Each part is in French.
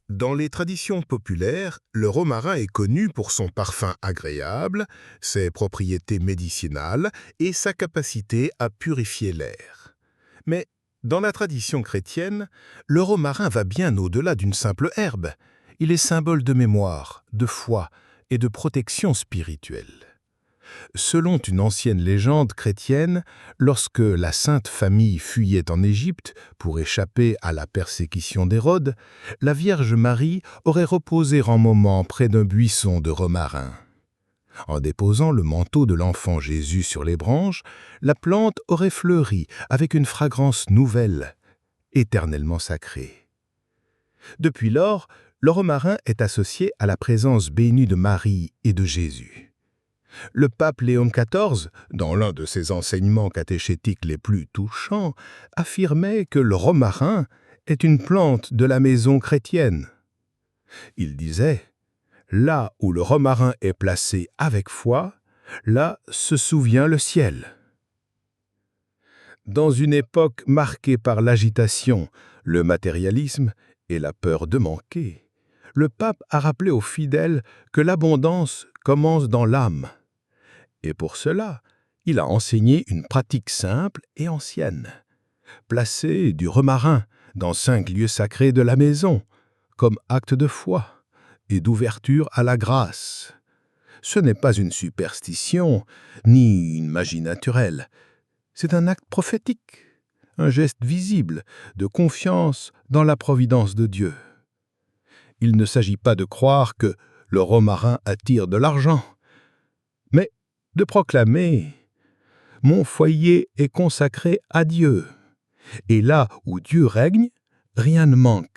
Dans les traditions populaires, le romarin est connu pour son parfum agréable, ses propriétés médicinales et sa capacité à purifier l'air. Mais dans la tradition chrétienne, le romarin va bien au-delà d'une simple herbe. Il est symbole de mémoire, de foi et de protection spirituelle. Selon une ancienne légende chrétienne, lorsque la Sainte Famille fuyait en Égypte pour échapper à la persécution d'Hérode, la Vierge Marie aurait reposé un moment près d'un buisson de romarin. En déposant le manteau de l'enfant Jésus sur les branches, la plante aurait fleuri avec une fragrance nouvelle, éternellement sacrée. Depuis lors, le romarin est associé à la présence bénie de Marie et de Jésus. Le pape Léon XIV, dans l'un de ses enseignements catéchétiques les plus touchants, affirmait que le romarin est une plante de la maison chrétienne. Il disait « Là où le romarin est placé avec foi, là se souvient le ciel ». Dans une époque marquée par l'agitation, le matérialisme et la peur de manquer, le pape a rappelé aux fidèles que l'abondance commence dans l'âme. Et pour cela, il a enseigné une pratique simple et ancienne. Placer du romarin dans 5 lieux sacrés de la maison, comme acte de foi et d'ouverture à la grâce. Ce n'est pas une superstition, ni une magie naturelle. C'est un acte prophétique, un geste visible de confiance dans la providence de Dieu. Il ne s'agit pas de croire que le romarin attire de l'argent, mais de proclamer « Mon foyer est consacré à Dieu, et là où Dieu règne, rien ne manque ».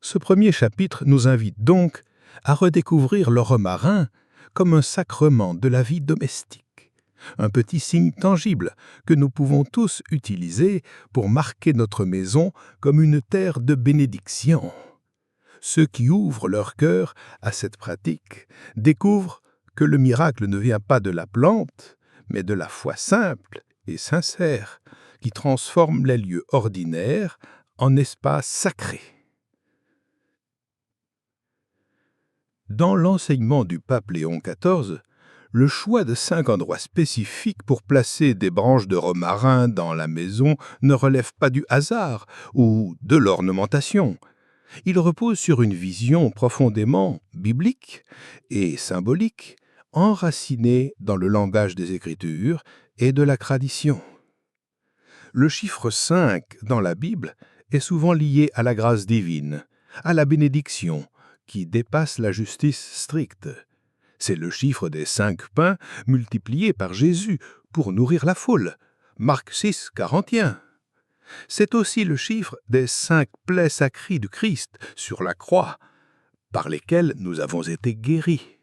Ce premier chapitre nous invite donc à redécouvrir le romarin comme un sacrement de la vie domestique, un petit signe tangible que nous pouvons tous utiliser pour marquer notre maison comme une terre de bénédiction. Ceux qui ouvrent leur cœur à cette pratique découvrent que le miracle ne vient pas de la plante, mais de la foi simple et sincère qui transforme les lieux ordinaires en espaces sacrés. Dans l'enseignement du pape Léon XIV, le choix de 5 endroits spécifiques pour placer des branches de romarin dans la maison ne relève pas du hasard ou de l'ornementation. Il repose sur une vision profondément biblique et symbolique, enracinée dans le langage des Écritures et de la tradition. Le chiffre 5 dans la Bible est souvent lié à la grâce divine, à la bénédiction, qui dépasse la justice stricte. C'est le chiffre des 5 pains multipliés par Jésus pour nourrir la foule. Marc 6, 41. C'est aussi le chiffre des 5 plaies sacrées du Christ sur la croix, par lesquelles nous avons été guéris.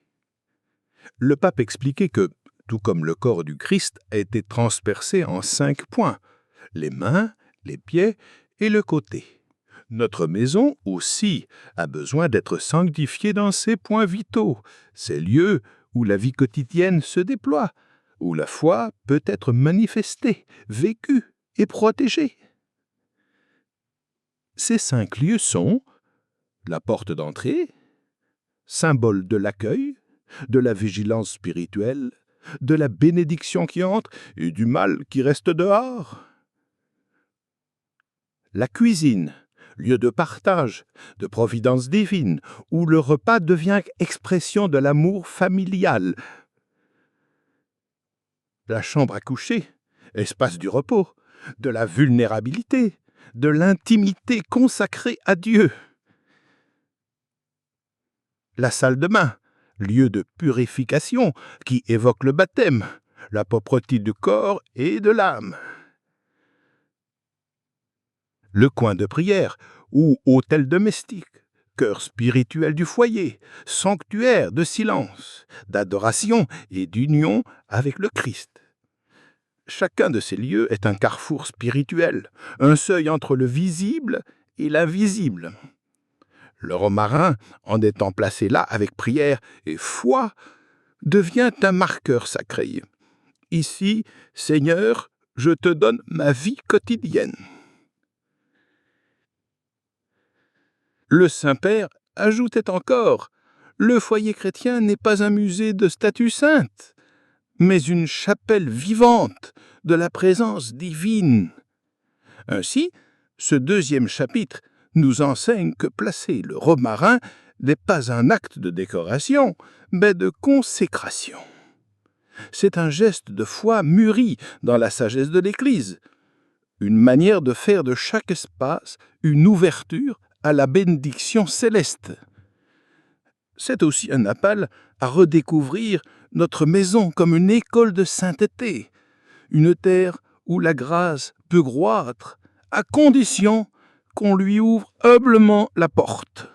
Le pape expliquait que, tout comme le corps du Christ a été transpercé en 5 points, les mains, les pieds et le côté. Notre maison aussi a besoin d'être sanctifiée dans ces points vitaux, ces lieux où la vie quotidienne se déploie, où la foi peut être manifestée, vécue et protégée. Ces 5 lieux sont la porte d'entrée, symbole de l'accueil, de la vigilance spirituelle, de la bénédiction qui entre et du mal qui reste dehors. La cuisine, lieu de partage, de providence divine, où le repas devient expression de l'amour familial. La chambre à coucher, espace du repos, de la vulnérabilité, de l'intimité consacrée à Dieu. La salle de bain, lieu de purification qui évoque le baptême, la propreté du corps et de l'âme. Le coin de prière ou autel domestique, cœur spirituel du foyer, sanctuaire de silence, d'adoration et d'union avec le Christ. Chacun de ces lieux est un carrefour spirituel, un seuil entre le visible et l'invisible. Le romarin, en étant placé là avec prière et foi, devient un marqueur sacré. Ici, Seigneur, je te donne ma vie quotidienne. Le Saint-Père ajoutait encore: le foyer chrétien n'est pas un musée de statues saintes, mais une chapelle vivante de la présence divine. Ainsi, ce deuxième chapitre nous enseigne que placer le romarin n'est pas un acte de décoration, mais de consécration. C'est un geste de foi mûri dans la sagesse de l'Église, une manière de faire de chaque espace une ouverture à la bénédiction céleste. C'est aussi un appel à redécouvrir notre maison comme une école de sainteté, une terre où la grâce peut croître, à condition qu'on lui ouvre humblement la porte.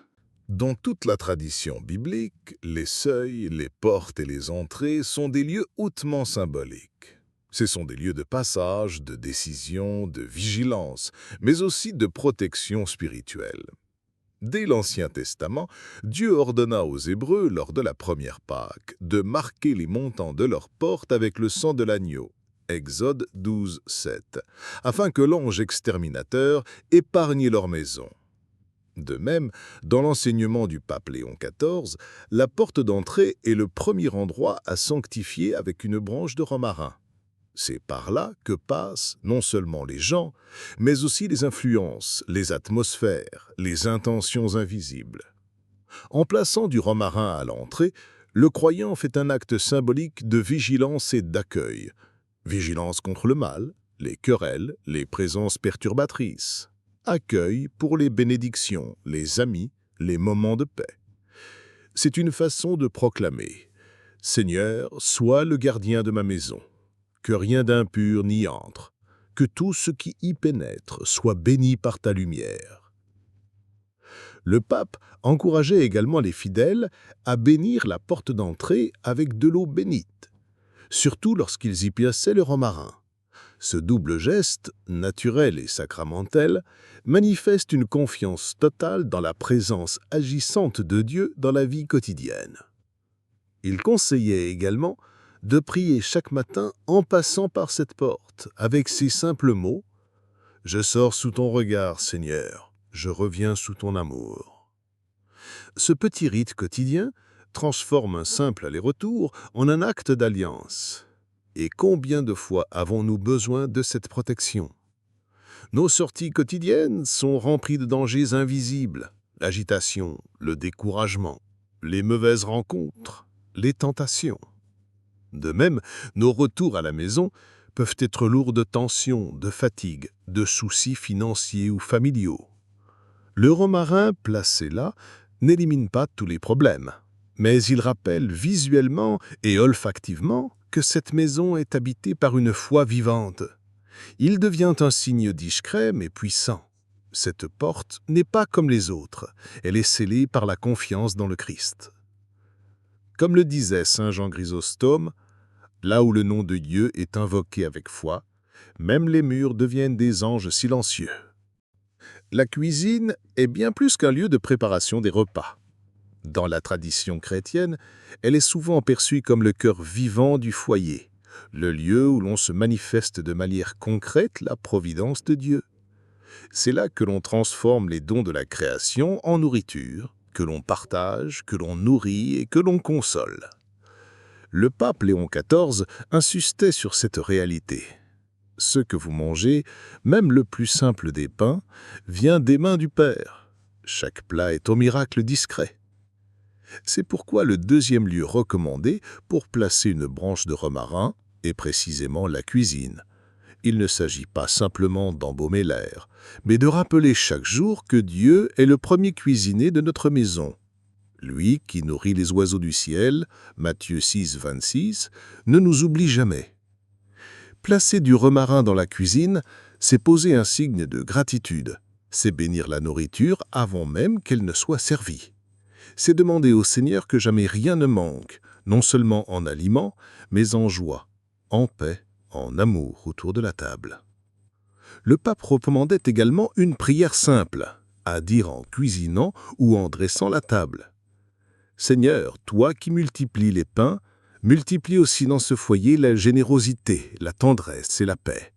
Dans toute la tradition biblique, les seuils, les portes et les entrées sont des lieux hautement symboliques. Ce sont des lieux de passage, de décision, de vigilance, mais aussi de protection spirituelle. Dès l'Ancien Testament, Dieu ordonna aux Hébreux, lors de la première Pâque, de marquer les montants de leurs portes avec le sang de l'agneau. Exode 12, 7, afin que l'ange exterminateur épargne leur maison. De même, dans l'enseignement du pape Léon XIV, la porte d'entrée est le premier endroit à sanctifier avec une branche de romarin. C'est par là que passent non seulement les gens, mais aussi les influences, les atmosphères, les intentions invisibles. En plaçant du romarin à l'entrée, le croyant fait un acte symbolique de vigilance et d'accueil. Vigilance contre le mal, les querelles, les présences perturbatrices. Accueil pour les bénédictions, les amis, les moments de paix. C'est une façon de proclamer « Seigneur, sois le gardien de ma maison. Que rien d'impur n'y entre, que tout ce qui y pénètre soit béni par ta lumière. » Le pape encourageait également les fidèles à bénir la porte d'entrée avec de l'eau bénite, surtout lorsqu'ils y plaçaient le romarin. Ce double geste, naturel et sacramentel, manifeste une confiance totale dans la présence agissante de Dieu dans la vie quotidienne. Il conseillait également de prier chaque matin en passant par cette porte, avec ces simples mots « Je sors sous ton regard, Seigneur, je reviens sous ton amour ». Ce petit rite quotidien transforme un simple aller-retour en un acte d'alliance. Et combien de fois avons-nous besoin de cette protection? Nos sorties quotidiennes sont remplies de dangers invisibles, l'agitation, le découragement, les mauvaises rencontres, les tentations. De même, nos retours à la maison peuvent être lourds de tensions, de fatigue, de soucis financiers ou familiaux. Le romarin placé là n'élimine pas tous les problèmes, mais il rappelle visuellement et olfactivement que cette maison est habitée par une foi vivante. Il devient un signe discret mais puissant. Cette porte n'est pas comme les autres, elle est scellée par la confiance dans le Christ. Comme le disait saint Jean Chrysostome, là où le nom de Dieu est invoqué avec foi, même les murs deviennent des anges silencieux. La cuisine est bien plus qu'un lieu de préparation des repas. Dans la tradition chrétienne, elle est souvent perçue comme le cœur vivant du foyer, le lieu où l'on se manifeste de manière concrète la providence de Dieu. C'est là que l'on transforme les dons de la création en nourriture, que l'on partage, que l'on nourrit et que l'on console. Le pape Léon XIV insistait sur cette réalité. Ce que vous mangez, même le plus simple des pains, vient des mains du Père. Chaque plat est au miracle discret. C'est pourquoi le deuxième lieu recommandé pour placer une branche de romarin est précisément la cuisine. Il ne s'agit pas simplement d'embaumer l'air, mais de rappeler chaque jour que Dieu est le premier cuisinier de notre maison. Lui qui nourrit les oiseaux du ciel, Matthieu 6, 26, ne nous oublie jamais. Placer du romarin dans la cuisine, c'est poser un signe de gratitude. C'est bénir la nourriture avant même qu'elle ne soit servie. C'est demander au Seigneur que jamais rien ne manque, non seulement en aliments, mais en joie, en paix, en amour autour de la table. Le pape recommandait également une prière simple, à dire en cuisinant ou en dressant la table. Seigneur, toi qui multiplies les pains, multiplie aussi dans ce foyer la générosité, la tendresse et la paix.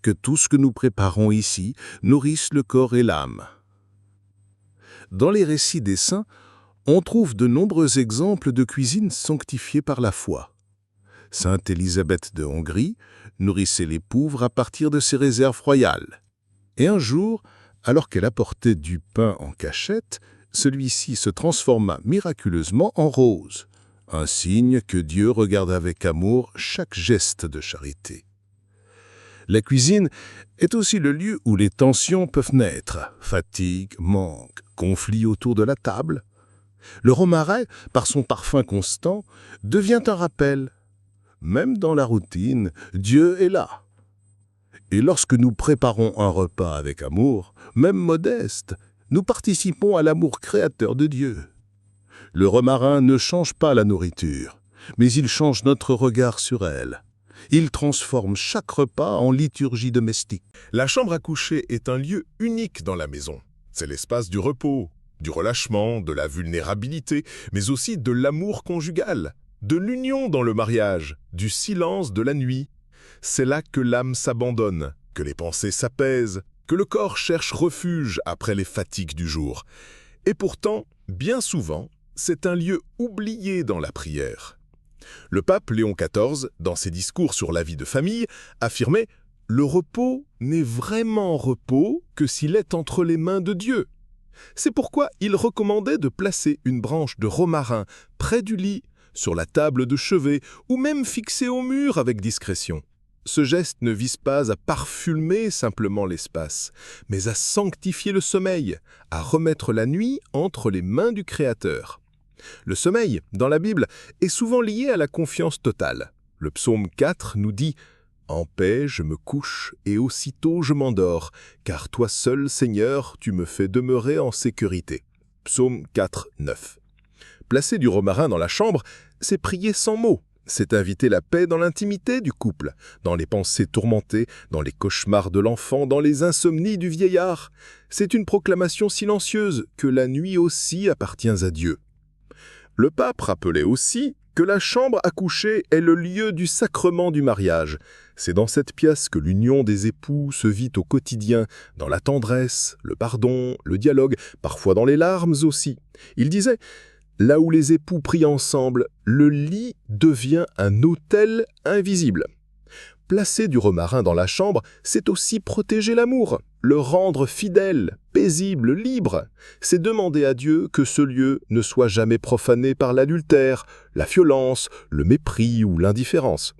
Que tout ce que nous préparons ici nourrisse le corps et l'âme. Dans les récits des saints, on trouve de nombreux exemples de cuisine sanctifiée par la foi. Sainte Élisabeth de Hongrie nourrissait les pauvres à partir de ses réserves royales. Et un jour, alors qu'elle apportait du pain en cachette, celui-ci se transforma miraculeusement en rose, un signe que Dieu regarde avec amour chaque geste de charité. La cuisine est aussi le lieu où les tensions peuvent naître, fatigue, manque, conflits autour de la table. Le romarin, par son parfum constant, devient un rappel. Même dans la routine, Dieu est là. Et lorsque nous préparons un repas avec amour, même modeste, nous participons à l'amour créateur de Dieu. Le romarin ne change pas la nourriture, mais il change notre regard sur elle. Il transforme chaque repas en liturgie domestique. La chambre à coucher est un lieu unique dans la maison. C'est l'espace du repos, du relâchement, de la vulnérabilité, mais aussi de l'amour conjugal, de l'union dans le mariage, du silence de la nuit. C'est là que l'âme s'abandonne, que les pensées s'apaisent, que le corps cherche refuge après les fatigues du jour. Et pourtant, bien souvent, c'est un lieu oublié dans la prière. Le pape Léon XIV, dans ses discours sur la vie de famille, affirmait « Le repos n'est vraiment repos que s'il est entre les mains de Dieu ». C'est pourquoi il recommandait de placer une branche de romarin près du lit, sur la table de chevet ou même fixée au mur avec discrétion. Ce geste ne vise pas à parfumer simplement l'espace, mais à sanctifier le sommeil, à remettre la nuit entre les mains du Créateur. Le sommeil, dans la Bible, est souvent lié à la confiance totale. Le psaume 4 nous dit « En paix je me couche et aussitôt je m'endors, car toi seul, Seigneur, tu me fais demeurer en sécurité. » Psaume 4, 9. Placer du romarin dans la chambre, c'est prier sans mots. C'est inviter la paix dans l'intimité du couple, dans les pensées tourmentées, dans les cauchemars de l'enfant, dans les insomnies du vieillard. C'est une proclamation silencieuse que la nuit aussi appartient à Dieu. Le pape rappelait aussi que la chambre à coucher est le lieu du sacrement du mariage. C'est dans cette pièce que l'union des époux se vit au quotidien, dans la tendresse, le pardon, le dialogue, parfois dans les larmes aussi. Il disait « Là où les époux prient ensemble, le lit devient un autel invisible. » Placer du romarin dans la chambre, c'est aussi protéger l'amour, le rendre fidèle, paisible, libre. C'est demander à Dieu que ce lieu ne soit jamais profané par l'adultère, la violence, le mépris ou l'indifférence.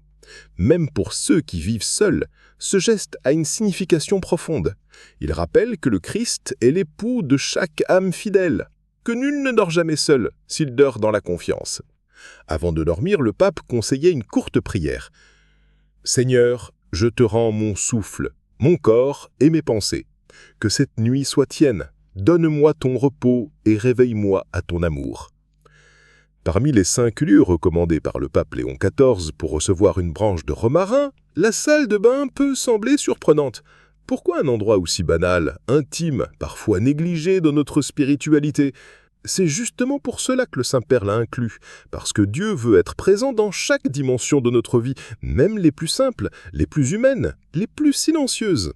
Même pour ceux qui vivent seuls, ce geste a une signification profonde. Il rappelle que le Christ est l'époux de chaque âme fidèle, que nul ne dort jamais seul s'il dort dans la confiance. Avant de dormir, le pape conseillait une courte prière. « Seigneur, je te rends mon souffle, mon corps et mes pensées. Que cette nuit soit tienne. Donne-moi ton repos et réveille-moi à ton amour. » Parmi les 5 lieux recommandés par le pape Léon XIV pour recevoir une branche de romarin, la salle de bain peut sembler surprenante. Pourquoi un endroit aussi banal, intime, parfois négligé dans notre spiritualité ? C'est justement pour cela que le Saint-Père l'a inclus, parce que Dieu veut être présent dans chaque dimension de notre vie, même les plus simples, les plus humaines, les plus silencieuses.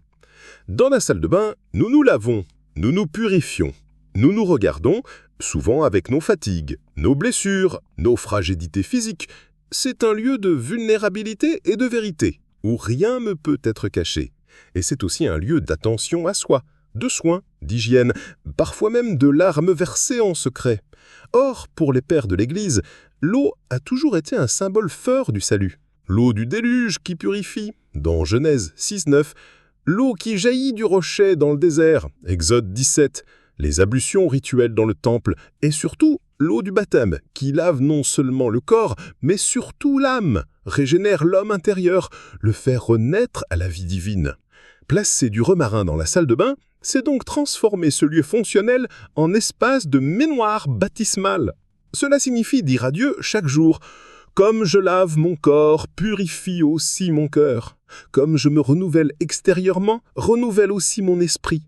Dans la salle de bain, nous nous lavons, nous nous purifions, nous nous regardons, souvent avec nos fatigues, nos blessures, nos fragilités physiques. C'est un lieu de vulnérabilité et de vérité, où rien ne peut être caché. Et c'est aussi un lieu d'attention à soi, de soins, d'hygiène, parfois même de larmes versées en secret. Or, pour les pères de l'Église, l'eau a toujours été un symbole fort du salut. L'eau du déluge qui purifie, dans Genèse 6:9, l'eau qui jaillit du rocher dans le désert, Exode 17, les ablutions rituelles dans le temple, et surtout l'eau du baptême, qui lave non seulement le corps, mais surtout l'âme, régénère l'homme intérieur, le fait renaître à la vie divine. Placer du romarin dans la salle de bain, c'est donc transformer ce lieu fonctionnel en espace de baignoire baptismale. Cela signifie dire à Dieu chaque jour « Comme je lave mon corps, purifie aussi mon cœur. Comme je me renouvelle extérieurement, renouvelle aussi mon esprit. »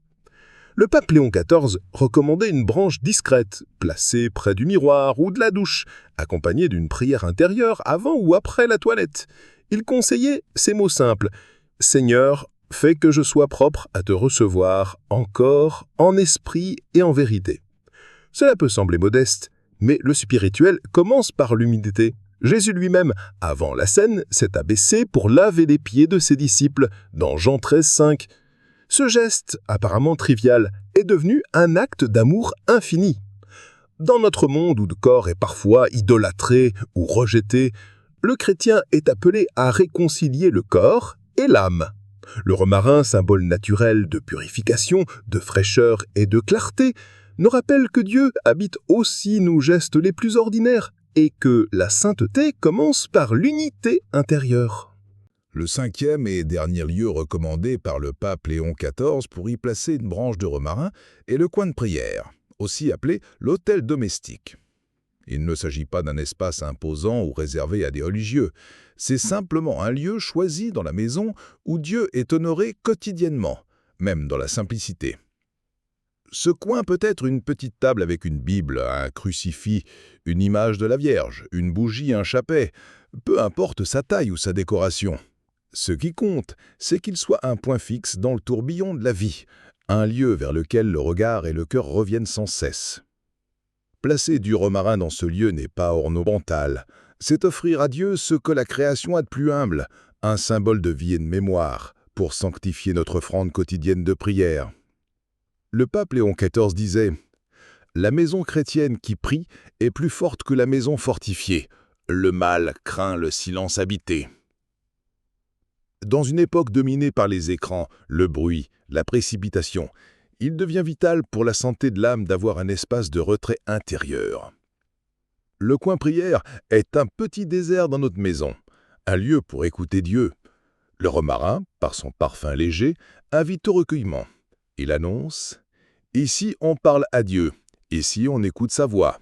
Le pape Léon XIV recommandait une branche discrète, placée près du miroir ou de la douche, accompagnée d'une prière intérieure avant ou après la toilette. Il conseillait ces mots simples « Seigneur, fais que je sois propre à te recevoir en corps, en esprit et en vérité. » Cela peut sembler modeste, mais le spirituel commence par l'humilité. Jésus lui-même, avant la scène, s'est abaissé pour laver les pieds de ses disciples, dans Jean 13,5. Ce geste, apparemment trivial, est devenu un acte d'amour infini. Dans notre monde où le corps est parfois idolâtré ou rejeté, le chrétien est appelé à réconcilier le corps et l'âme. Le romarin, symbole naturel de purification, de fraîcheur et de clarté, nous rappelle que Dieu habite aussi nos gestes les plus ordinaires et que la sainteté commence par l'unité intérieure. Le 5e et dernier lieu recommandé par le pape Léon XIV pour y placer une branche de romarin est le coin de prière, aussi appelé l'autel domestique. Il ne s'agit pas d'un espace imposant ou réservé à des religieux. C'est simplement un lieu choisi dans la maison où Dieu est honoré quotidiennement, même dans la simplicité. Ce coin peut être une petite table avec une Bible, un crucifix, une image de la Vierge, une bougie, un chapet, peu importe sa taille ou sa décoration. Ce qui compte, c'est qu'il soit un point fixe dans le tourbillon de la vie, un lieu vers lequel le regard et le cœur reviennent sans cesse. Placer du romarin dans ce lieu n'est pas ornemental, c'est offrir à Dieu ce que la création a de plus humble, un symbole de vie et de mémoire, pour sanctifier notre offrande quotidienne de prière. Le pape Léon XIV disait « La maison chrétienne qui prie est plus forte que la maison fortifiée. Le mal craint le silence habité. » Dans une époque dominée par les écrans, le bruit, la précipitation, il devient vital pour la santé de l'âme d'avoir un espace de retrait intérieur. Le coin prière est un petit désert dans notre maison, un lieu pour écouter Dieu. Le romarin, par son parfum léger, invite au recueillement. Il annonce « Ici on parle à Dieu, ici on écoute sa voix ».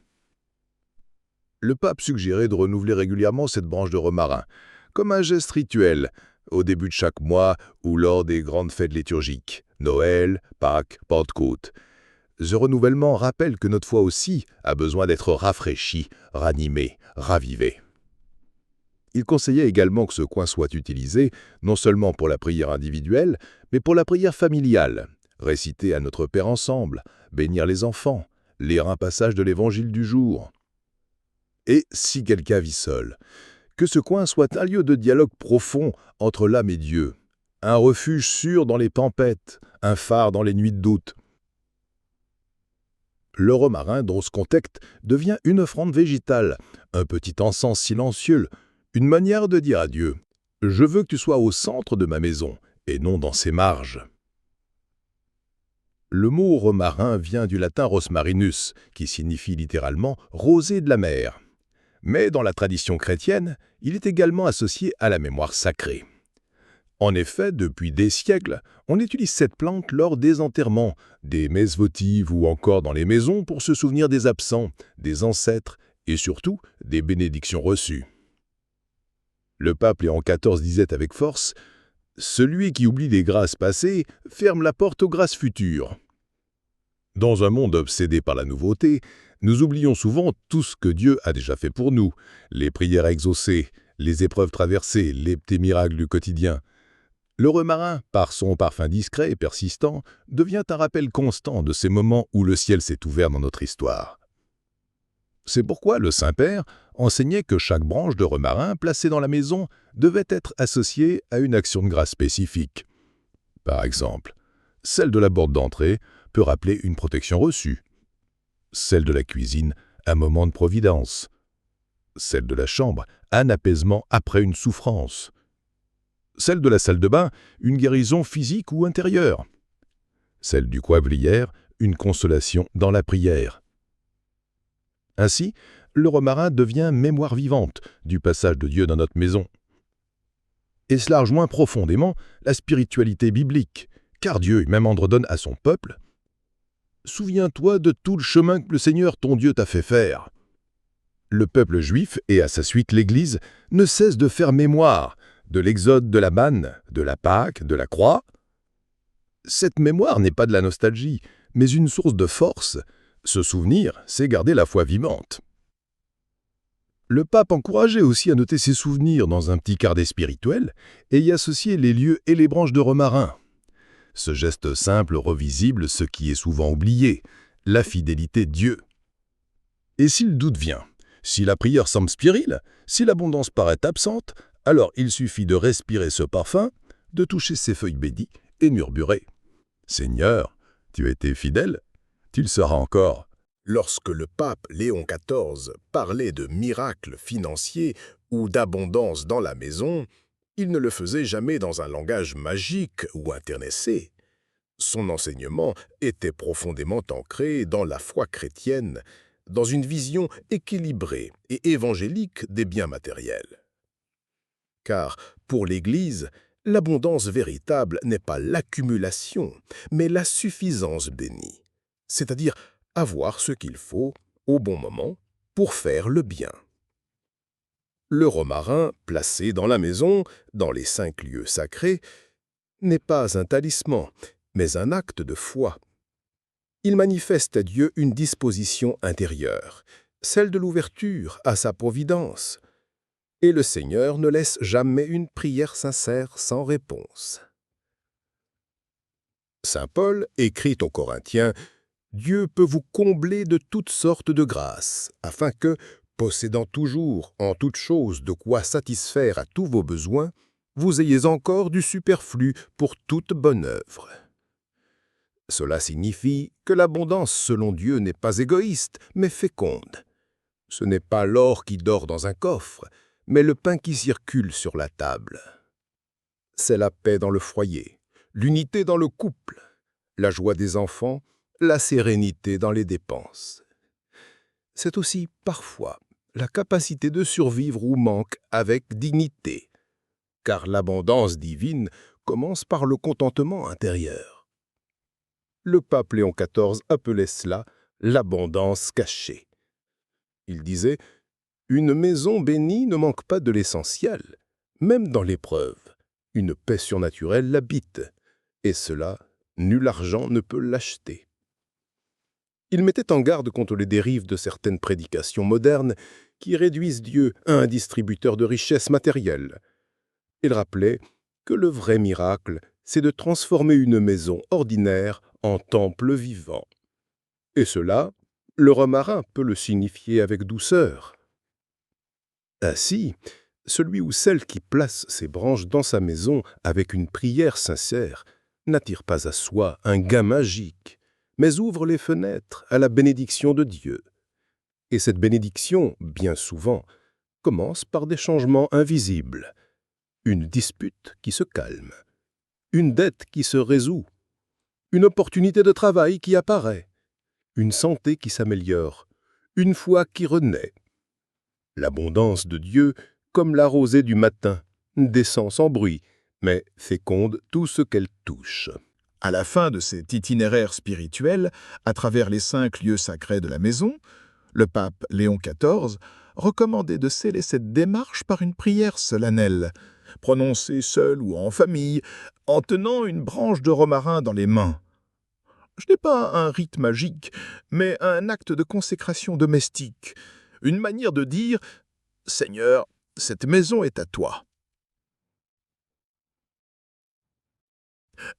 Le pape suggérait de renouveler régulièrement cette branche de romarin, comme un geste rituel, au début de chaque mois ou lors des grandes fêtes liturgiques, Noël, Pâques, Pentecôte. Ce renouvellement rappelle que notre foi aussi a besoin d'être rafraîchie, ranimée, ravivée. Il conseillait également que ce coin soit utilisé non seulement pour la prière individuelle, mais pour la prière familiale, réciter à notre Père ensemble, bénir les enfants, lire un passage de l'Évangile du jour. Et si quelqu'un vit seul, que ce coin soit un lieu de dialogue profond entre l'âme et Dieu, un refuge sûr dans les tempêtes, un phare dans les nuits de doute. Le romarin, dans ce contexte, devient une offrande végétale, un petit encens silencieux, une manière de dire à Dieu « Je veux que tu sois au centre de ma maison, et non dans ses marges ». Le mot romarin vient du latin rosmarinus, qui signifie littéralement « rosée de la mer ». Mais dans la tradition chrétienne, il est également associé à la mémoire sacrée. En effet, depuis des siècles, on utilise cette plante lors des enterrements, des messes votives ou encore dans les maisons pour se souvenir des absents, des ancêtres et surtout des bénédictions reçues. Le pape Léon XIV disait avec force « Celui qui oublie les grâces passées ferme la porte aux grâces futures ». Dans un monde obsédé par la nouveauté, nous oublions souvent tout ce que Dieu a déjà fait pour nous, les prières exaucées, les épreuves traversées, les petits miracles du quotidien. Le romarin, par son parfum discret et persistant, devient un rappel constant de ces moments où le ciel s'est ouvert dans notre histoire. C'est pourquoi le Saint-Père enseignait que chaque branche de romarin placée dans la maison devait être associée à une action de grâce spécifique. Par exemple, celle de la porte d'entrée peut rappeler une protection reçue. Celle de la cuisine, un moment de providence. Celle de la chambre, un apaisement après une souffrance. Celle de la salle de bain, une guérison physique ou intérieure. Celle du coivrière, une consolation dans la prière. Ainsi, le romarin devient mémoire vivante du passage de Dieu dans notre maison. Et cela rejoint profondément la spiritualité biblique, car Dieu même ordonne à son peuple « Souviens-toi de tout le chemin que le Seigneur ton Dieu t'a fait faire ». Le peuple juif, et à sa suite l'Église, ne cesse de faire mémoire de l'exode de la manne, de la Pâque, de la croix. Cette mémoire n'est pas de la nostalgie, mais une source de force. Se souvenir, c'est garder la foi vivante. Le pape encourageait aussi à noter ses souvenirs dans un petit carnet spirituel et y associer les lieux et les branches de romarin. Ce geste simple revisible ce qui est souvent oublié, la fidélité de Dieu. Et si le doute vient, si la prière semble stérile, si l'abondance paraît absente, alors il suffit de respirer ce parfum, de toucher ces feuilles bénies et murmurer « Seigneur, tu as été fidèle, tu le seras encore. » Lorsque le pape Léon XIV parlait de miracles financiers ou d'abondance dans la maison, il ne le faisait jamais dans un langage magique ou internecé. Son enseignement était profondément ancré dans la foi chrétienne, dans une vision équilibrée et évangélique des biens matériels. Car, pour l'Église, l'abondance véritable n'est pas l'accumulation, mais la suffisance bénie, c'est-à-dire avoir ce qu'il faut, au bon moment, pour faire le bien. Le romarin, placé dans la maison, dans les 5 lieux sacrés, n'est pas un talisman, mais un acte de foi. Il manifeste à Dieu une disposition intérieure, celle de l'ouverture à sa providence. Et le Seigneur ne laisse jamais une prière sincère sans réponse. Saint Paul écrit aux Corinthiens « Dieu peut vous combler de toutes sortes de grâces, afin que, possédant toujours en toutes choses de quoi satisfaire à tous vos besoins, vous ayez encore du superflu pour toute bonne œuvre. » Cela signifie que l'abondance selon Dieu n'est pas égoïste, mais féconde. Ce n'est pas l'or qui dort dans un coffre, mais le pain qui circule sur la table. C'est la paix dans le foyer, l'unité dans le couple, la joie des enfants, la sérénité dans les dépenses. C'est aussi, parfois, la capacité de survivre au manque avec dignité, car l'abondance divine commence par le contentement intérieur. Le pape Léon XIV appelait cela l'abondance cachée. Il disait « Une maison bénie ne manque pas de l'essentiel, même dans l'épreuve. Une paix surnaturelle l'habite, et cela, nul argent ne peut l'acheter. » Il mettait en garde contre les dérives de certaines prédications modernes qui réduisent Dieu à un distributeur de richesses matérielles. Il rappelait que le vrai miracle, c'est de transformer une maison ordinaire en temple vivant. Et cela, le romarin peut le signifier avec douceur. Ainsi, celui ou celle qui place ses branches dans sa maison avec une prière sincère n'attire pas à soi un gain magique, mais ouvre les fenêtres à la bénédiction de Dieu. Et cette bénédiction, bien souvent, commence par des changements invisibles. Une dispute qui se calme, une dette qui se résout, une opportunité de travail qui apparaît, une santé qui s'améliore, une foi qui renaît. L'abondance de Dieu, comme la rosée du matin, descend sans bruit, mais féconde tout ce qu'elle touche. À la fin de cet itinéraire spirituel, à travers les 5 lieux sacrés de la maison, le pape Léon XIV recommandait de sceller cette démarche par une prière solennelle, prononcée seule ou en famille, en tenant une branche de romarin dans les mains. Ce n'est pas un rite magique, mais un acte de consécration domestique, une manière de dire « Seigneur, cette maison est à toi ».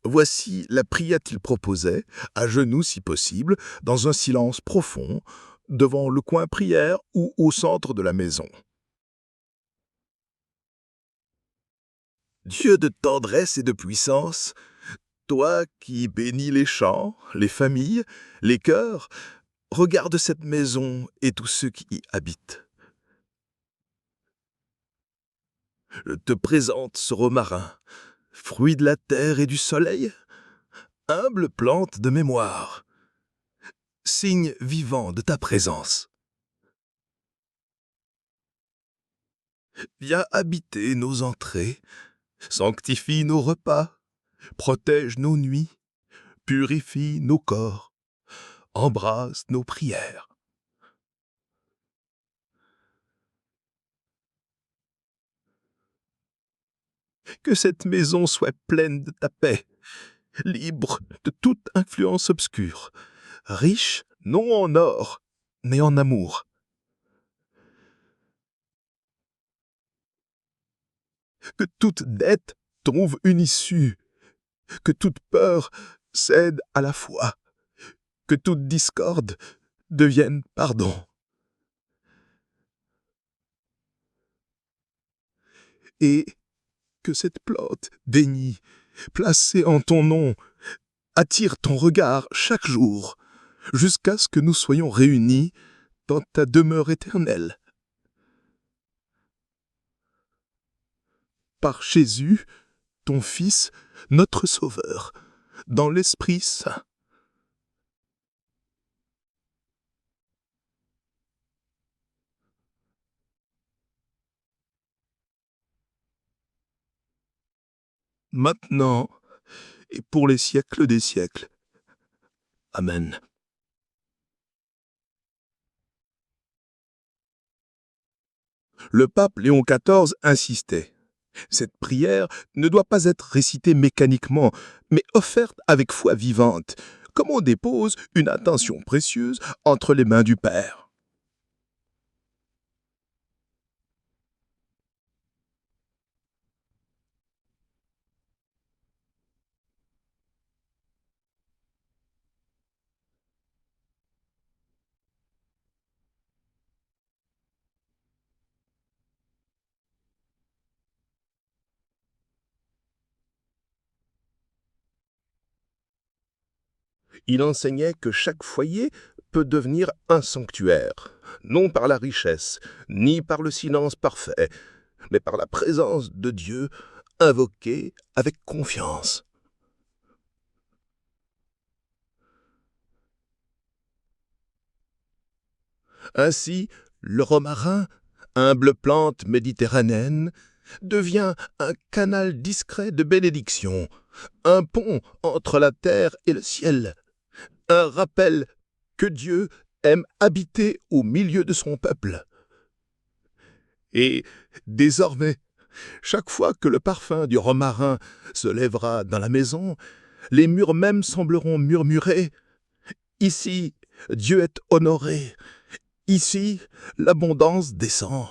Voici la prière qu'il proposait, à genoux si possible, dans un silence profond, devant le coin prière ou au centre de la maison. Dieu de tendresse et de puissance, toi qui bénis les champs, les familles, les cœurs, regarde cette maison et tous ceux qui y habitent. Je te présente ce romarin, fruit de la terre et du soleil, humble plante de mémoire, signe vivant de ta présence. Viens habiter nos entrées, sanctifie nos repas, protège nos nuits, purifie nos corps, embrasse nos prières. Que cette maison soit pleine de ta paix, libre de toute influence obscure, riche non en or, mais en amour. Que toute dette trouve une issue, que toute peur cède à la foi, que toute discorde devienne pardon. et que cette plante bénie, placée en ton nom, attire ton regard chaque jour, jusqu'à ce que nous soyons réunis dans ta demeure éternelle. Par Jésus, ton Fils, notre Sauveur, dans l'Esprit Saint. Maintenant et pour les siècles des siècles. Amen. Le pape Léon XIV insistait. Cette prière ne doit pas être récitée mécaniquement, mais offerte avec foi vivante, comme on dépose une attention précieuse entre les mains du Père. Il enseignait que chaque foyer peut devenir un sanctuaire, non par la richesse, ni par le silence parfait, mais par la présence de Dieu invoquée avec confiance. Ainsi, le romarin, humble plante méditerranéenne, devient un canal discret de bénédiction, un pont entre la terre et le ciel, un rappel que Dieu aime habiter au milieu de son peuple. Et désormais, chaque fois que le parfum du romarin se lèvera dans la maison, les murs même sembleront murmurer « Ici, Dieu est honoré. Ici, l'abondance descend. »